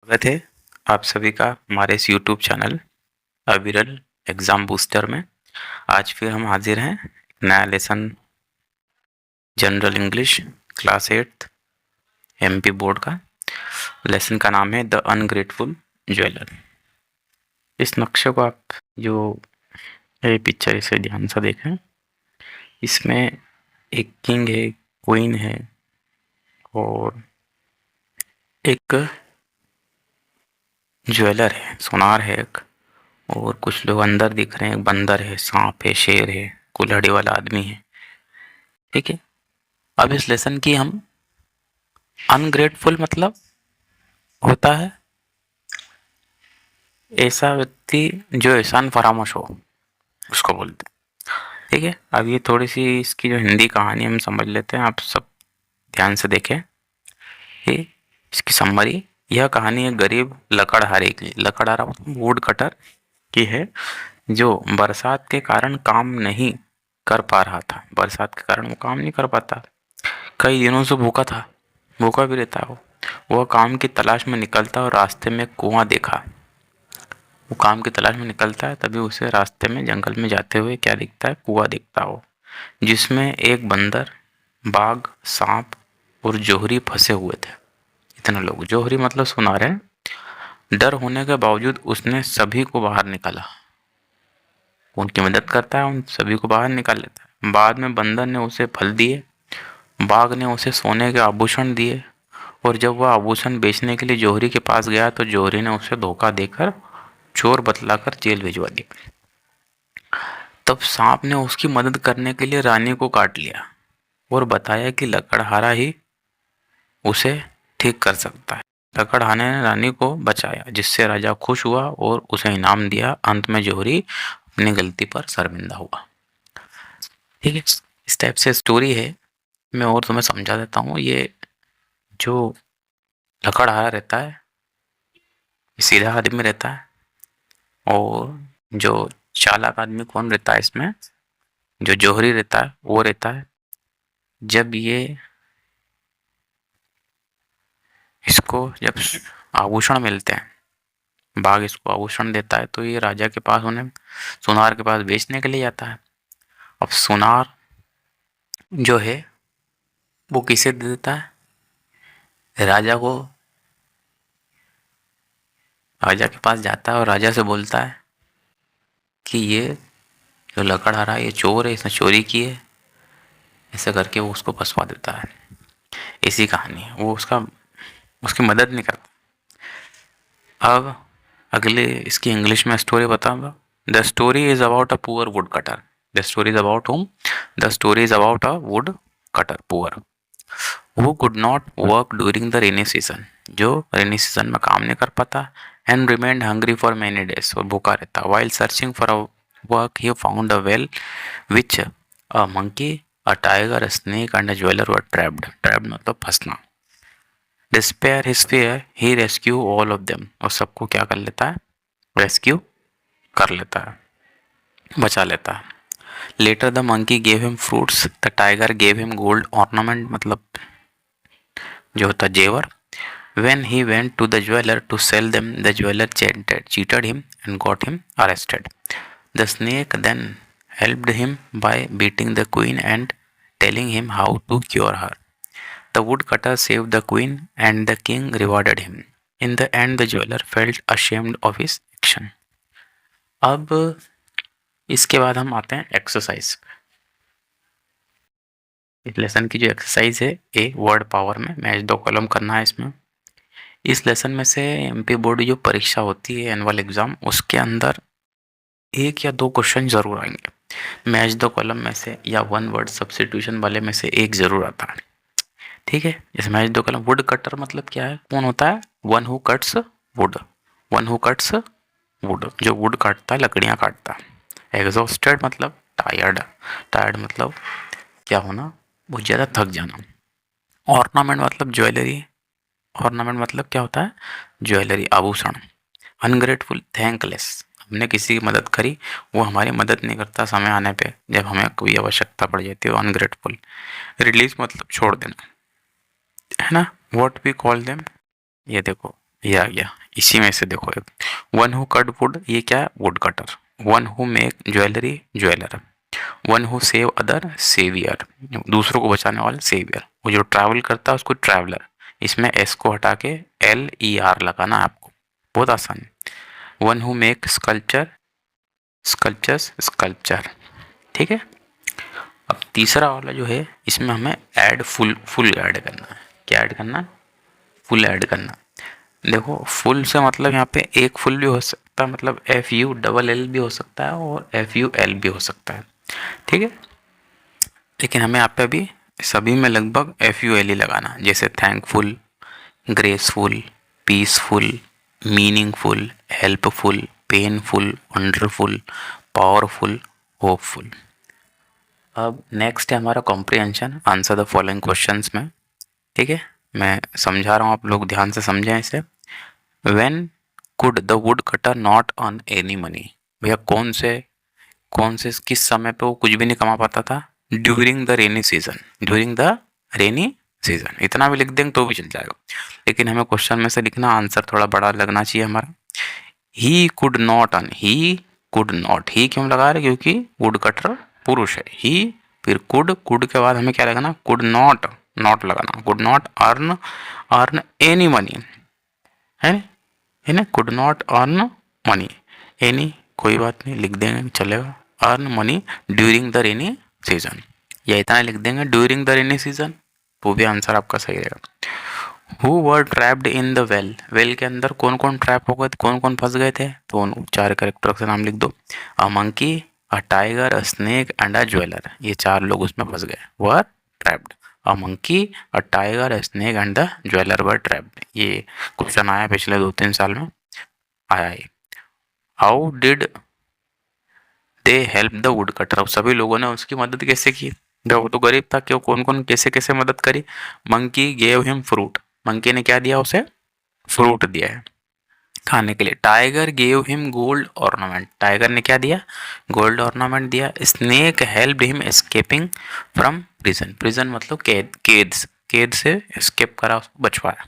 स्वागत है आप सभी का हमारे इस यूट्यूब चैनल अविरल एग्ज़ाम बूस्टर में। आज फिर हम हाजिर हैं नया lesson general English class 8 MP board का। लेसन का नाम है द अनग्रेटफुल ज्वेलर। इस नक्शे को आप जो ये पिक्चर इसे ध्यान से देखें। इसमें एक किंग है, क्वीन है और एक ज्वेलर है, सोनार है एक, और कुछ लोग अंदर दिख रहे हैं। एक बंदर है, सांप है, शेर है, कुल्हाड़ी वाला आदमी है। ठीक है, अब इस लेसन की हम अनग्रेटफुल मतलब होता है ऐसा व्यक्ति जो एहसान फरामोश हो, उसको बोलते हैं। ठीक है, अब ये थोड़ी सी इसकी जो हिंदी कहानी हम समझ लेते हैं। आप सब ध्यान से देखें। ये इसकी समरी, यह कहानी एक गरीब लकड़हारे की, लकड़हारा मतलब वुड कटर की है, जो बरसात के कारण काम नहीं कर पा रहा था। बरसात के कारण वो काम नहीं कर पाता, कई दिनों से भूखा था, भूखा भी रहता है। वह काम की तलाश में निकलता और रास्ते में कुआं देखा। वो काम की तलाश में निकलता है, तभी उसे रास्ते में जंगल में जाते हुए क्या दिखता है? कुआं दिखता हो, जिसमें एक बंदर, बाघ, सांप और जोहरी फंसे हुए थे। इतने लोग, जोहरी मतलब सुनार है। डर होने के बावजूद उसने सभी को बाहर निकाला, उनकी मदद करता है, उन सभी को बाहर निकाल लेता है। बाद में बंदर ने उसे फल दिए, बाघ ने उसे सोने के आभूषण दिए, और जब वह आभूषण बेचने के लिए जोहरी के पास गया तो जोहरी ने उसे धोखा देकर चोर बतलाकर जेल भिजवा दिया। तब सांप ने उसकी मदद करने के लिए रानी को काट लिया और बताया कि लकड़हारा ही उसे ठीक कर सकता है। लकड़हारे ने रानी को बचाया, जिससे राजा खुश हुआ और उसे इनाम दिया। अंत में जोहरी अपनी गलती पर शर्मिंदा हुआ। ठीक है, इस टाइप से स्टोरी है। मैं और तुम्हें समझा देता हूँ। ये जो लकड़हारा रहता है, सीधा आदमी रहता है, और जो चालाक आदमी कौन रहता है इसमें? जो जोहरी रहता है वो रहता है। जब ये इसको जब आभूषण मिलते हैं, बाघ इसको आभूषण देता है, तो ये राजा के पास, उन्हें सुनार के पास बेचने के लिए जाता है। अब सुनार जो है वो किसे दे देता है? राजा को। राजा के पास जाता है और राजा से बोलता है कि ये जो लकड़हारा है ये चोर है, इसने चोरी की है। ऐसे करके वो उसको फंसवा देता है। ऐसी कहानी है। वो उसकी मदद नहीं करता। अब अगले इसकी इंग्लिश में स्टोरी बताऊंगा। The story is about a poor would cutter. The story is about home. The story is about a would cutter poor who could not work during the rainy season, जो rainy season में काम नहीं कर पाता। And remained hungry for many days, और भूखा रहता। While searching for a work he found a well which a monkey, a tiger, a snake and a jeweller were trapped. Trapped मतलब फंसना। Despair his fear he rescue all of them, और सबको क्या कर लेता है? रेस्क्यू कर लेता है, बचा लेता है। Later the monkey gave him fruits, the tiger gave him gold ornament मतलब जो होता है जेवर। When he went to the jeweler to sell them, the jeweler cheated him and got him arrested. The snake then helped him by beating the queen and telling him how to cure her. The woodcutter saved the queen and the king rewarded him. In the end, the jeweler felt ashamed of his action. अब इसके बाद हम आते हैं exercise. इस lesson की जो exercise है, ए वर्ड पावर में मैच दो कॉलम करना है इसमें। इस लेसन में से एमपी बोर्ड जो परीक्षा होती है एनुअल एग्जाम, उसके अंदर एक या दो क्वेश्चन जरूर आएंगे। मैच द कॉलम में से या वन वर्ड सब्स्टिट्यूशन वाले में से एक जरूर आता है। ठीक है, इस match the column, would cutter मतलब क्या है? कौन होता है? One who cuts would. One who cuts would, जो वुड काटता है, लकड़ियां काटता है। एग्जॉस्टेड मतलब टायर्ड। टायर्ड मतलब क्या होना? बहुत ज़्यादा थक जाना। ऑर्नामेंट मतलब ज्वेलरी। ऑर्नामेंट मतलब क्या होता है? ज्वेलरी, आभूषण। अनग्रेटफुल, थैंकलेस, हमने किसी की मदद करी, वो हमारी मदद नहीं करता समय आने पे, जब हमें कोई आवश्यकता पड़ जाती है, अनग्रेटफुल। रिलीज मतलब छोड़ देना, है ना? व्हाट वी कॉल देम, ये देखो ये आ गया, इसी में से देखो एक, वन हु कट वुड, ये क्या है, wood cutter. One who make jewellery, jeweller. One who save other, saviour, दूसरों को बचाने वाला सेवियर। वो जो ट्रैवल करता है उसको ट्रैवलर। इसमें एस को हटा के LER लगाना है आपको, बहुत आसान है। One who make sculpture, sculptures, sculpture. ठीक है। अब तीसरा वाला जो है, इसमें हमें ऐड फुल, फुल ऐड करना है। क्या ऐड करना है, फुल ऐड करना। देखो फुल से मतलब यहाँ पे एक फुल भी हो सकता है, मतलब FULL भी हो सकता है और FUL भी हो सकता है। ठीक है, लेकिन हमें यहाँ पे अभी सभी में लगभग FUL ही लगाना, जैसे thankful, graceful, peaceful, meaningful, helpful, painful, wonderful, powerful, hopeful. अब नेक्स्ट है हमारा comprehension, answer the following questions में। ठीक है, मैं समझा रहा हूँ, आप लोग ध्यान से समझें इसे। When could the wood cutter not earn any money, भैया कौन से किस समय पे वो कुछ भी नहीं कमा पाता था, during the rainy season, during the rainy season, इतना भी लिख देंगे तो भी चल जाएगा। लेकिन हमें क्वेश्चन में से लिखना, आंसर थोड़ा बड़ा लगना चाहिए हमारा। He could not earn, he could not, he क्यों लगा रहे, क्योंकि वुड कटर पुरुष है। ही, फिर कुड के बाद हमें क्या लगाना, कुड नॉट, नॉट लगाना, could not earn, earn any money, है ना, could not earn money, any कोई बात नहीं, लिख देंगे चलेगा, earn money during the rainy season, या इतना लिख देंगे ड्यूरिंग द रेनी सीजन, वो भी आंसर आपका सही रहेगा। Who were trapped in the well, well के अंदर कौन कौन ट्रैप हो गए थे, कौन कौन फंस गए थे, तो उन 4 कैरेक्टर के नाम लिख दो। A monkey, a tiger, a snake and a jeweller, ये 4 लोग उसमें फंस गए, वर trapped. A monkey, a tiger, a snake and the jeweller were trapped, ये क्वेश्चन आया पिछले 2-3 साल में आया है। How did they help the wood cutter, सभी लोगों ने उसकी मदद कैसे की, जब वो तो गरीब था, क्यों, कौन कौन कैसे कैसे मदद करी। Monkey gave him fruit, monkey ने क्या दिया उसे, फ्रूट दिया है खाने के लिए। Tiger gave him gold ornament, tiger ने क्या दिया, गोल्ड ऑर्नामेंट दिया। Snake help him escaping from prison, prison मतलब कैद, कैद से एस्केप करा, उसको बचवाया।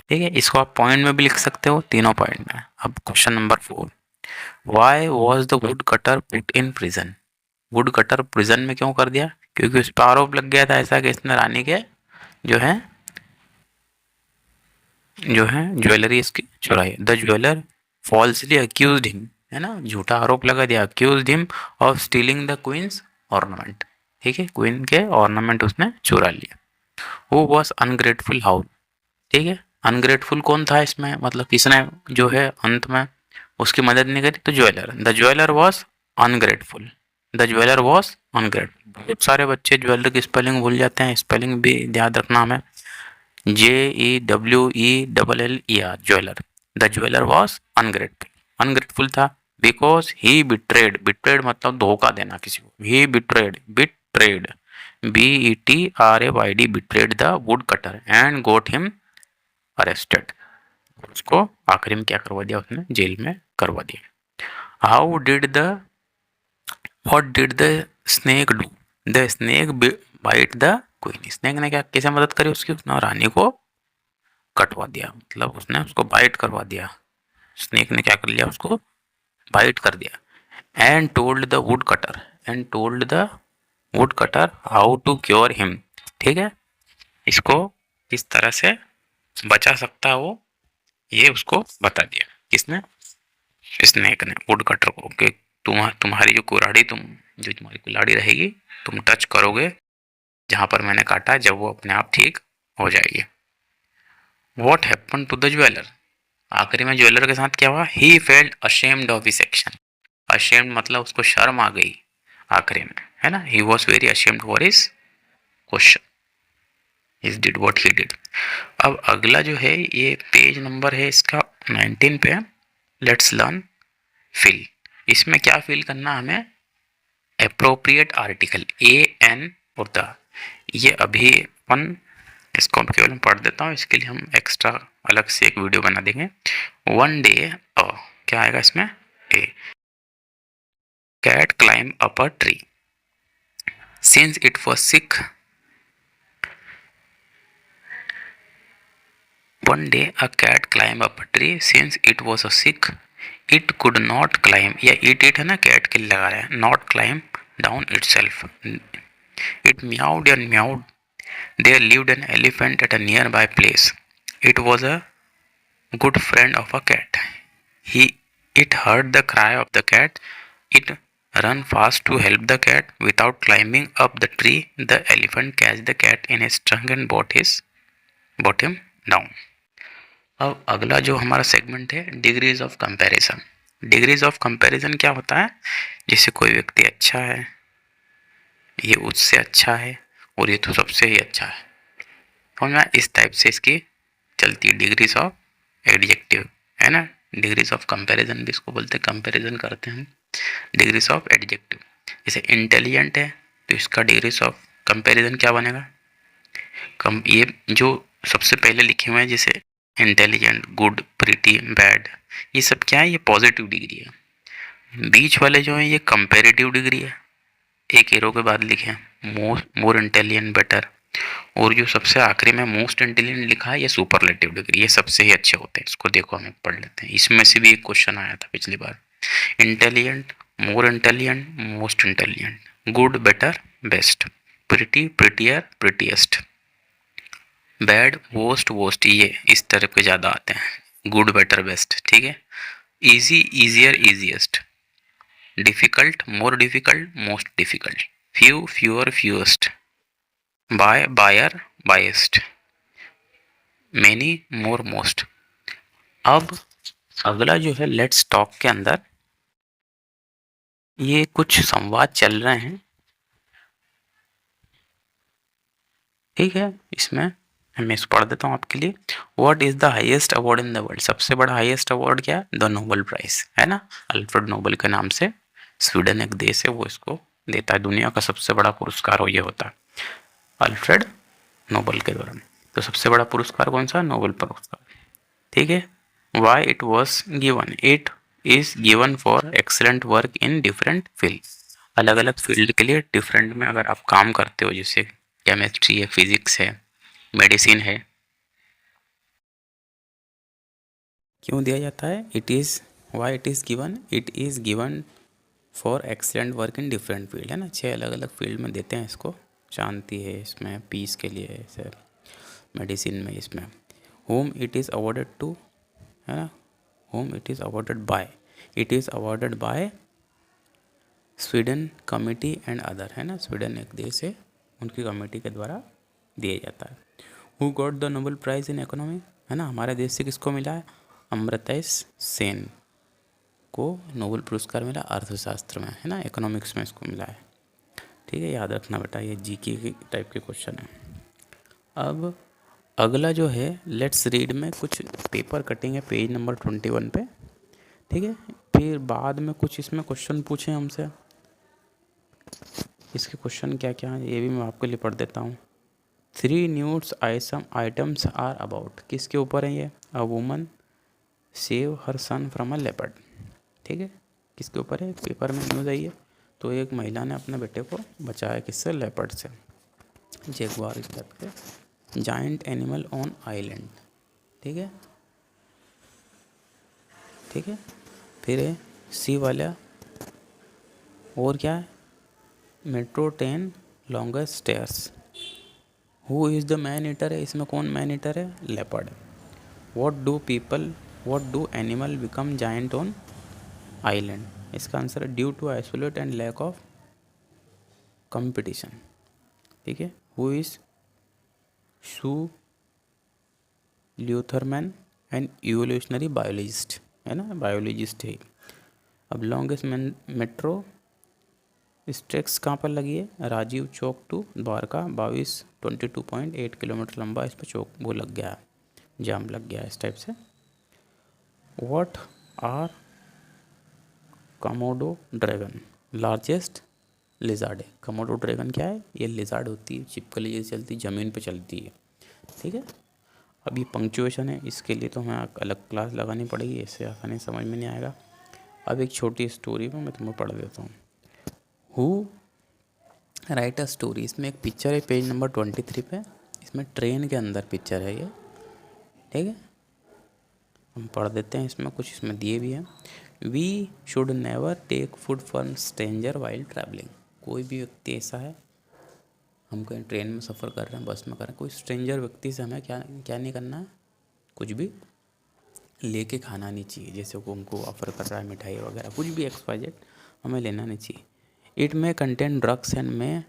ठीक है, इसको आप पॉइंट में भी लिख सकते हो, तीनों पॉइंट में। अब question number 4, why was the wood cutter put in prison, would cutter prison में क्यों कर दिया, क्योंकि उस पर आरोप लग गया था ऐसा कि इसने रानी के जो है ज्वेलरी इसकी चुराई। The jeweller falsely accused him, है ना, झूठा आरोप लगा दिया, accused him of stealing the queen's ornament. ठीक है, क्वीन के ऑर्नामेंट उसने चुरा लिया। हु वॉज अनग्रेटफुल हाउ, ठीक है, अनग्रेटफुल कौन था इसमें, मतलब किसने जो है अंत में उसकी मदद नहीं करी, तो jeweller, the jeweller was ungrateful, the jeweller was ungrateful. बहुत सारे बच्चे ज्वेलर की स्पेलिंग भूल जाते हैं, स्पेलिंग भी याद रखना हमें, JEWELLER, jeweller. The jeweller was ungrateful, ungrateful था, बिकॉज ही बिट्रेड, बिट्रेड मतलब धोखा देना किसी को, he betrayed, betrayed, BETRAYD, betrayed the wood cutter and got him arrested, उसको आखिरी में क्या करवा दिया, उसने जेल में करवा दिया। How did the, what did the snake do, the snake bite the queen, snake ने क्या कैसे मदद करी उसकी, उसने रानी को कटवा दिया, मतलब उसने उसको बाइट करवा दिया, स्नेक ने क्या कर लिया, उसको बाइट कर दिया। And told the wood cutter, and told the wood cutter how to cure him, ठीक है, इसको किस तरह से बचा सकता है वो, ये उसको बता दिया, किसने, स्नेक ने वुड कटर को, कि तुम्हारी जो कुल्हाड़ी, जो तुम्हारी कुल्हाड़ी रहेगी, तुम टच करोगे जहां पर मैंने काटा, जब वो अपने आप ठीक हो जाएगी। What happen to the jeweller, आखिरी में ज्वेलर के साथ क्या हुआ, he felt ashamed of his action, ashamed मतलब उसको शर्म आ गई आखिरी में, है ना, he was very ashamed for his question, he did what he did. अब अगला जो है, ये पेज नंबर है इसका 19 पे, लेट्स लर्न फिल। इसमें क्या फिल करना हमें, अप्रोप्रिएट आर्टिकल, AN और द, ये अभी अपन इसको केवल मैं पढ़ देता हूँ, इसके लिए हम एक्स्ट्रा अलग से एक वीडियो बना देंगे। वन डे, क्या आएगा इसमें, a cat climb up a tree, since it was sick, One day a cat climbed up a tree since it was a sick. It could not climb. या it है ना, cat के लिए लगा रहा है. Not climb down itself. It meowed and meowed. There lived an elephant at a nearby place. It was a good friend of a cat. It heard the cry of the cat. It ran fast to help the cat. Without climbing up the tree, the elephant catch the cat in his trunk and brought him down. अब अगला जो हमारा segment है, degrees of comparison. Degrees of comparison क्या होता है? जैसे कोई व्यक्ति अच्छा है, ये उससे अच्छा है और ये तो सबसे ही अच्छा है, समझ में? इस टाइप से इसकी चलती है डिग्रीज ऑफ एडजेक्टिव, है ना. डिग्रीज ऑफ कंपैरिजन भी इसको बोलते हैं, कंपैरिजन करते हैं. डिग्रीज ऑफ एडजेक्टिव, जैसे इंटेलिजेंट है तो इसका डिग्रीज ऑफ कंपैरिजन क्या बनेगा? ये जो सबसे पहले लिखे हुए हैं, जैसे इंटेलिजेंट, गुड, प्रिटी, बैड, ये सब क्या है? ये पॉजिटिव डिग्री है. बीच वाले जो है ये कंपेरेटिव डिग्री है, एक एरो के बाद लिखे मोर इंटेलिजेंट, बेटर. और जो सबसे आखिरी में मोस्ट इंटेलिजेंट लिखा है, ये सुपरलेटिव डिग्री. ये सबसे ही अच्छे होते हैं. इसको देखो, हमें पढ़ लेते हैं. इसमें से भी एक क्वेश्चन आया था पिछली बार. Intelligent, more intelligent, most intelligent, good, better, best, pretty, prettier, prettiest, bad, worst, worst. ये इस तरह के ज़्यादा आते हैं. Good, better, best. ठीक है. Easy, easier, easiest. Difficult, more difficult, most difficult. Few, fewer, fewest. Buy, buyer, buyest. Many, more, most. अब अगला जो है लेट्स टॉक के अंदर ये कुछ संवाद चल रहे हैं. ठीक है. इसमें मैं इसको पढ़ देता हूँ आपके लिए. What is the highest award in the world? सबसे बड़ा हाईएस्ट अवार्ड क्या है? द नोबेल प्राइज, है ना. अल्फ्रेड नोबेल के नाम से स्वीडन एक देश है, वो इसको देता है. दुनिया का सबसे बड़ा पुरस्कार हो ये होता है अल्फ्रेड नोबेल के द्वारा. तो सबसे बड़ा पुरस्कार कौन सा? नोबेल पुरस्कार. ठीक है. Why it was given? It is given for excellent work in different field. अलग अलग फील्ड के लिए डिफरेंट में अगर आप काम करते हो, जैसे केमिस्ट्री है, फिजिक्स है, मेडिसिन है, क्यों दिया जाता है? It is, why it is given? It is given for excellent work in different field, है ना. 6 अलग अलग फील्ड में देते हैं इसको. शांति है इसमें, पीस के लिए है सर, मेडिसिन में इसमें. Whom it is awarded to, है ना. Whom it is awarded by, it is awarded by Sweden committee and other, है ना. स्वीडन एक देश है, उनकी कमेटी के द्वारा दिया जाता है. Who got the Nobel prize in economy, है ना. हमारे देश से किसको मिला है? अमर्त्य सेन को नोबेल पुरस्कार मिला अर्थशास्त्र में, है ना. इकोनॉमिक्स में इसको मिला है. ठीक है, याद रखना बेटा, ये जीके की टाइप के क्वेश्चन है. अब अगला जो है लेट्स रीड में कुछ पेपर कटिंग है पेज नंबर 21 पे. ठीक है. फिर बाद में कुछ इसमें क्वेश्चन पूछे हमसे. इसके क्वेश्चन क्या क्या है ये भी मैं आपके लिए पढ़ देता हूँ. 3 न्यूज़ आइटम्स आर अबाउट. किसके ऊपर है ये? A woman save her son from a leopard. ठीक है. किसके ऊपर है? पेपर में न्यूज़ आई है. तो एक महिला ने अपने बेटे को बचाया किससे? लेपर्ड से, जैगुआर इस टाइप के जाइंट एनिमल ऑन आइलैंड. ठीक है. ठीक है. फिर है सी वाला, और क्या है? Metro train longest stairs. Who is the man eater है, इसमें कौन मैन ईटर है? Leopard. What do animal become giant on island? इसका आंसर है due to isolate and lack of competition. ठीक है. हु इज शू ल्यूथरमैन एंड इवोल्यूशनरी बायोलॉजिस्ट, है ना, बायोलॉजिस्ट है. अब लॉन्गेस्ट मेट्रो स्ट्रेक्स कहाँ पर लगी है? राजीव चौक टू द्वारका, 22.8 किलोमीटर लंबा इस पर चौक वो लग गया है, जाम लग गया है इस टाइप से. What are Komodo dragon largest lizard है. कमोडो ड्रैगन क्या है? ये लिजार्ड होती है, छिपकली जैसे चलती, ज़मीन पे चलती है. ठीक है. अब ये पंक्चुएशन है, इसके लिए तो हमें अलग क्लास लगानी पड़ेगी, ऐसे आसानी समझ में नहीं आएगा. अब एक छोटी स्टोरी में मैं तुम्हें पढ़ देता हूँ. Who right a story. इसमें एक पिक्चर है पेज नंबर 23 पे. इसमें ट्रेन के अंदर पिक्चर है ये. ठीक है, हम पढ़ देते हैं, इसमें कुछ इसमें दिए भी हैं। We should never take food from stranger while travelling. कोई भी व्यक्ति ऐसा है, हम कहीं ट्रेन में सफ़र कर रहे हैं, बस में कर रहे हैं, कोई स्ट्रेंजर व्यक्ति से हमें क्या क्या नहीं करना है, कुछ भी लेके खाना नहीं चाहिए। जैसे वो उनको ऑफ़र कर रहा है मिठाई वगैरह, कुछ भी XYZ हमें लेना नहीं चाहिए। इट में कंटेन ड्रग्स एंड में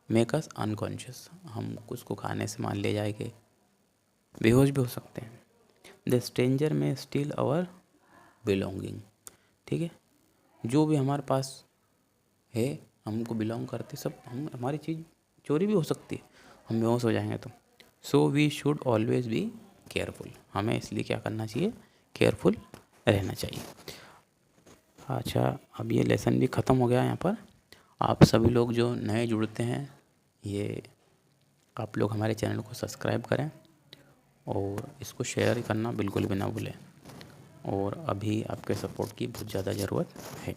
मेक अस अनकॉन्शियस। हम उसको खाने से मान ले जाएंगे, बेहोश भी हो सकते हैं। द स्ट्रेंजर में स्टील आवर बिलोंगिंग। ठीक है, जो भी हमारे पास है, हमको बिलोंग करते सब, हम हमारी चीज़ चोरी भी हो सकती है, हम बेहोश हो जाएंगे तो। So we should always be careful. हमें इसलिए क्या करना चाहिए, केयरफुल रहना चाहिए। अच्छा, अब ये लेसन भी ख़त्म हो गया यहाँ पर। आप सभी लोग जो नए जुड़ते हैं, ये आप लोग हमारे चैनल को सब्सक्राइब करें और इसको शेयर करना बिल्कुल भी ना भूलें। और अभी आपके सपोर्ट की बहुत ज़्यादा ज़रूरत है।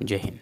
जय हिंद।